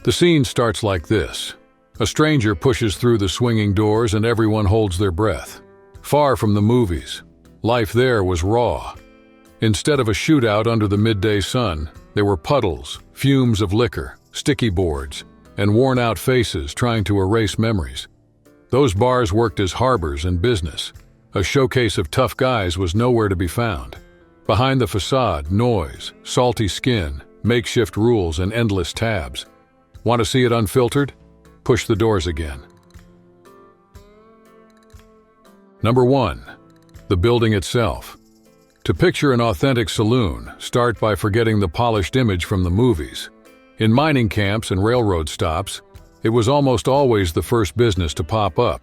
The scene starts like this. A stranger pushes through the swinging doors and everyone holds their breath. Far from the movies, life there was raw. Instead of a shootout under the midday sun, there were puddles, fumes of liquor, sticky boards, and worn-out faces trying to erase memories. Those bars worked as harbors in business. A showcase of tough guys was nowhere to be found. Behind the facade, noise, salty skin, makeshift rules, and endless tabs. Want to see it unfiltered? Push the doors again. Number 1. The building itself. To picture an authentic saloon, start by forgetting the polished image from the movies. In mining camps and railroad stops, it was almost always the first business to pop up.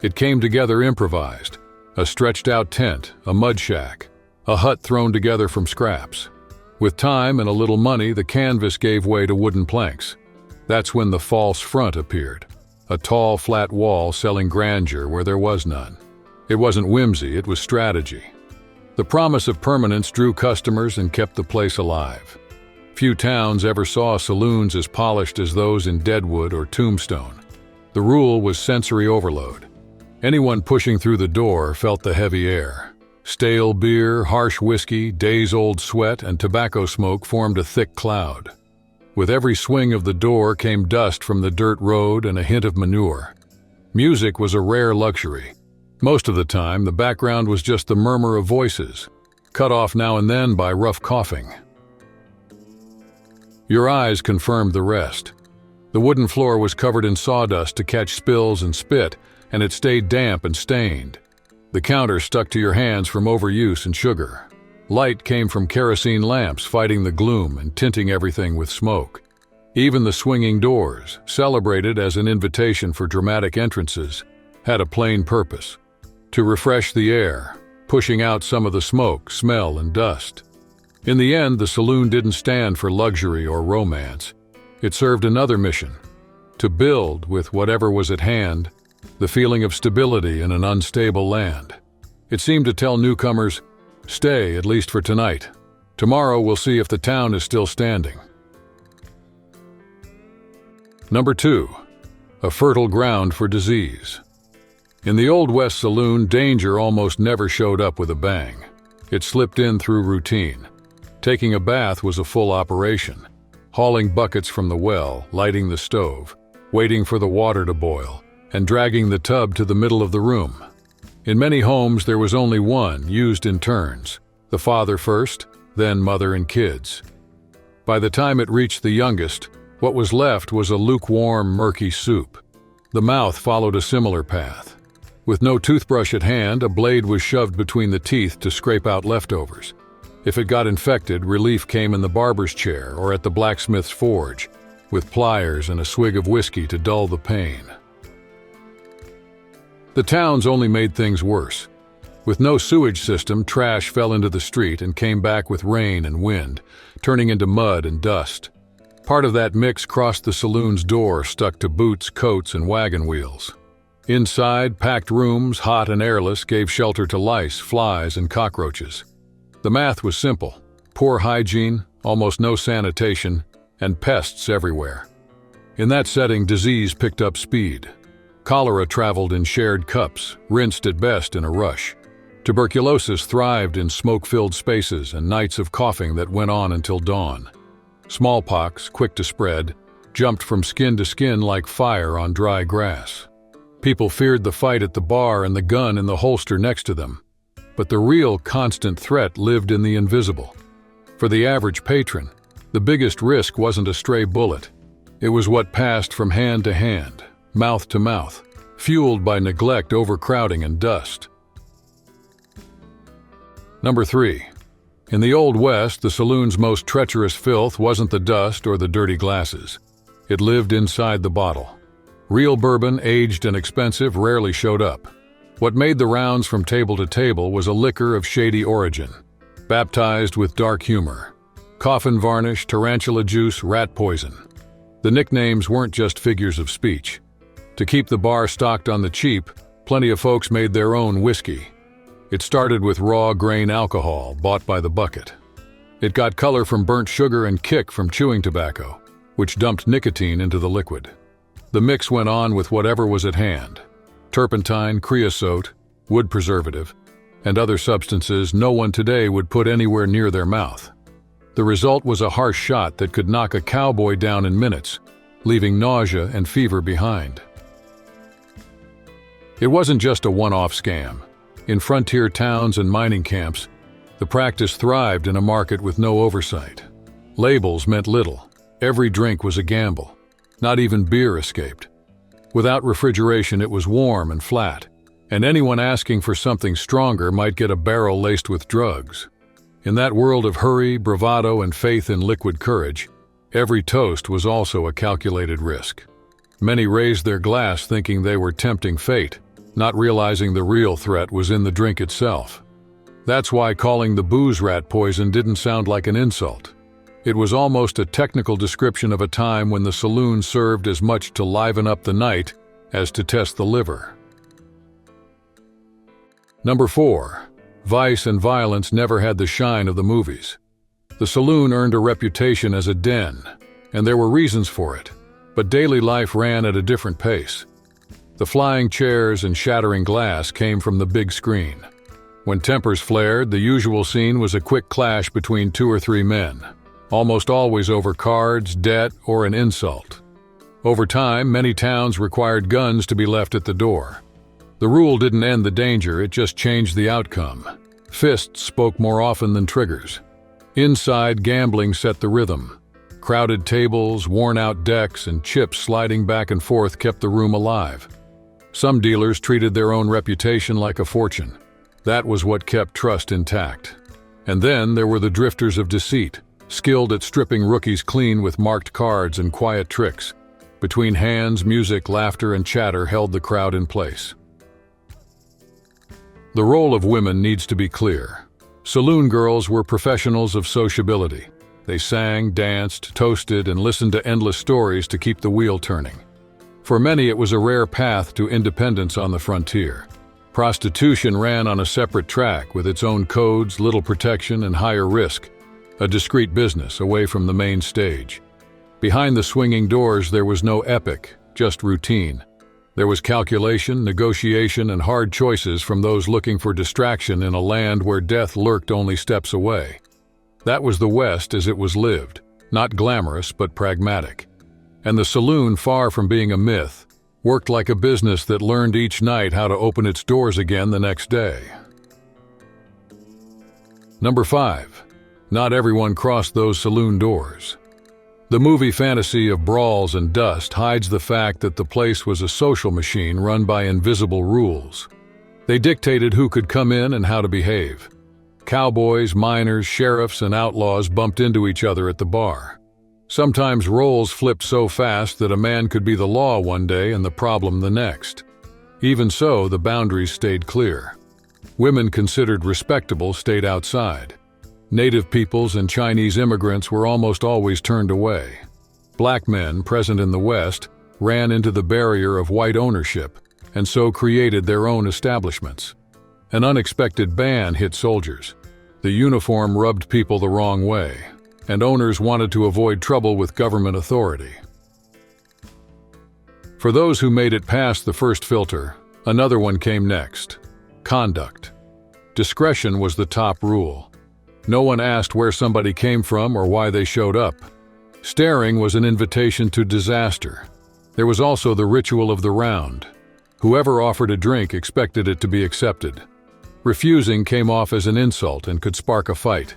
It came together improvised. A stretched-out tent, a mud shack, a hut thrown together from scraps. With time and a little money, the canvas gave way to wooden planks. That's when the false front appeared. A tall, flat wall selling grandeur where there was none. It wasn't whimsy, it was strategy. The promise of permanence drew customers and kept the place alive. Few towns ever saw saloons as polished as those in Deadwood or Tombstone. The rule was sensory overload. Anyone pushing through the door felt the heavy air. Stale beer, harsh whiskey, days-old sweat, and tobacco smoke formed a thick cloud. With every swing of the door came dust from the dirt road and a hint of manure. Music was a rare luxury. Most of the time, the background was just the murmur of voices, cut off now and then by rough coughing. Your eyes confirmed the rest. The wooden floor was covered in sawdust to catch spills and spit, and it stayed damp and stained. The counter stuck to your hands from overuse and sugar. Light came from kerosene lamps fighting the gloom and tinting everything with smoke. Even the swinging doors, celebrated as an invitation for dramatic entrances, had a plain purpose: to refresh the air, pushing out some of the smoke, smell, and dust. In the end, the saloon didn't stand for luxury or romance. It served another mission: to build, with whatever was at hand, the feeling of stability in an unstable land. It seemed to tell newcomers, "Stay, at least for tonight. Tomorrow we'll see if the town is still standing." Number 2. A fertile ground for disease. In the Old West Saloon, danger almost never showed up with a bang. It slipped in through routine. Taking a bath was a full operation. Hauling buckets from the well, lighting the stove, waiting for the water to boil, and dragging the tub to the middle of the room. In many homes, there was only one, used in turns. The father first, then mother and kids. By the time it reached the youngest, what was left was a lukewarm, murky soup. The mouth followed a similar path. With no toothbrush at hand, a blade was shoved between the teeth to scrape out leftovers. If it got infected, relief came in the barber's chair or at the blacksmith's forge, with pliers and a swig of whiskey to dull the pain. The towns only made things worse. With no sewage system, trash fell into the street and came back with rain and wind, turning into mud and dust. Part of that mix crossed the saloon's door, stuck to boots, coats, and wagon wheels. Inside, packed rooms, hot and airless, gave shelter to lice, flies, and cockroaches. The math was simple: poor hygiene, almost no sanitation, and pests everywhere. In that setting, disease picked up speed. Cholera traveled in shared cups, rinsed at best in a rush. Tuberculosis thrived in smoke-filled spaces and nights of coughing that went on until dawn. Smallpox, quick to spread, jumped from skin to skin like fire on dry grass. People feared the fight at the bar and the gun in the holster next to them. But the real constant threat lived in the invisible. For the average patron, the biggest risk wasn't a stray bullet. It was what passed from hand to hand, mouth to mouth, fueled by neglect, overcrowding, and dust. Number 3. In the Old West, the saloon's most treacherous filth wasn't the dust or the dirty glasses. It lived inside the bottle. Real bourbon, aged and expensive, rarely showed up. What made the rounds from table to table was a liquor of shady origin, baptized with dark humor. Coffin varnish, tarantula juice, rat poison. The nicknames weren't just figures of speech. To keep the bar stocked on the cheap, plenty of folks made their own whiskey. It started with raw grain alcohol, bought by the bucket. It got color from burnt sugar and kick from chewing tobacco, which dumped nicotine into the liquid. The mix went on with whatever was at hand: turpentine, creosote, wood preservative, and other substances no one today would put anywhere near their mouth. The result was a harsh shot that could knock a cowboy down in minutes, leaving nausea and fever behind. It wasn't just a one-off scam. In frontier towns and mining camps, the practice thrived in a market with no oversight. Labels meant little. Every drink was a gamble. Not even beer escaped. Without refrigeration, it was warm and flat, and anyone asking for something stronger might get a barrel laced with drugs. In that world of hurry, bravado, and faith in liquid courage, every toast was also a calculated risk. Many raised their glass thinking they were tempting fate, not realizing the real threat was in the drink itself. That's why calling the booze rat poison didn't sound like an insult. It was almost a technical description of a time when the saloon served as much to liven up the night as to test the liver. Number 4. Vice and violence never had the shine of the movies. The saloon earned a reputation as a den, and there were reasons for it, but daily life ran at a different pace. The flying chairs and shattering glass came from the big screen. When tempers flared, the usual scene was a quick clash between 2 or 3 men, almost always over cards, debt, or an insult. Over time, many towns required guns to be left at the door. The rule didn't end the danger, it just changed the outcome. Fists spoke more often than triggers. Inside, gambling set the rhythm. Crowded tables, worn-out decks, and chips sliding back and forth kept the room alive. Some dealers treated their own reputation like a fortune. That was what kept trust intact. And then there were the drifters of deceit, skilled at stripping rookies clean with marked cards and quiet tricks. Between hands, music, laughter, and chatter held the crowd in place. The role of women needs to be clear. Saloon girls were professionals of sociability. They sang, danced, toasted, and listened to endless stories to keep the wheel turning. For many, it was a rare path to independence on the frontier. Prostitution ran on a separate track with its own codes, little protection, and higher risk, a discreet business away from the main stage. Behind the swinging doors, there was no epic, just routine. There was calculation, negotiation, and hard choices from those looking for distraction in a land where death lurked only steps away. That was the West as it was lived, not glamorous but pragmatic. And the saloon, far from being a myth, worked like a business that learned each night how to open its doors again the next day. Number 5. Not everyone crossed those saloon doors. The movie fantasy of brawls and dust hides the fact that the place was a social machine run by invisible rules. They dictated who could come in and how to behave. Cowboys, miners, sheriffs, and outlaws bumped into each other at the bar. Sometimes roles flipped so fast that a man could be the law one day and the problem the next. Even so, the boundaries stayed clear. Women considered respectable stayed outside. Native peoples and Chinese immigrants were almost always turned away. Black men, present in the West, ran into the barrier of white ownership and so created their own establishments. An unexpected ban hit soldiers. The uniform rubbed people the wrong way, and owners wanted to avoid trouble with government authority. For those who made it past the first filter, another one came next: conduct. Discretion was the top rule. No one asked where somebody came from or why they showed up. Staring was an invitation to disaster. There was also the ritual of the round. Whoever offered a drink expected it to be accepted. Refusing came off as an insult and could spark a fight.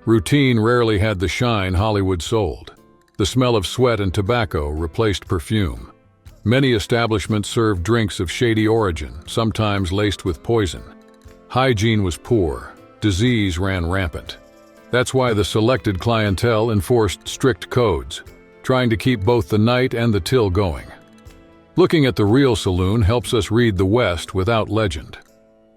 Routine rarely had the shine Hollywood sold. The smell of sweat and tobacco replaced perfume. Many establishments served drinks of shady origin, sometimes laced with poison. Hygiene was poor. Disease ran rampant. That's why the selected clientele enforced strict codes, trying to keep both the night and the till going. Looking at the real saloon helps us read the West without legend.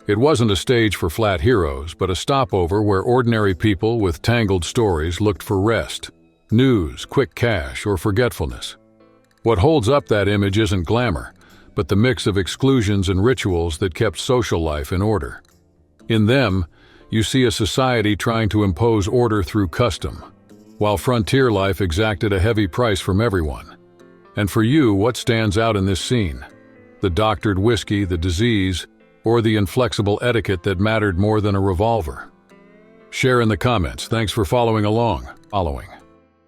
It wasn't a stage for flat heroes, but a stopover where ordinary people with tangled stories looked for rest, news, quick cash, or forgetfulness. What holds up that image isn't glamour, but the mix of exclusions and rituals that kept social life in order. In them, you see a society trying to impose order through custom. while frontier life exacted a heavy price from everyone. And for you, what stands out in this scene? The doctored whiskey, the disease, or the inflexible etiquette that mattered more than a revolver? Share in the comments. Thanks for following along.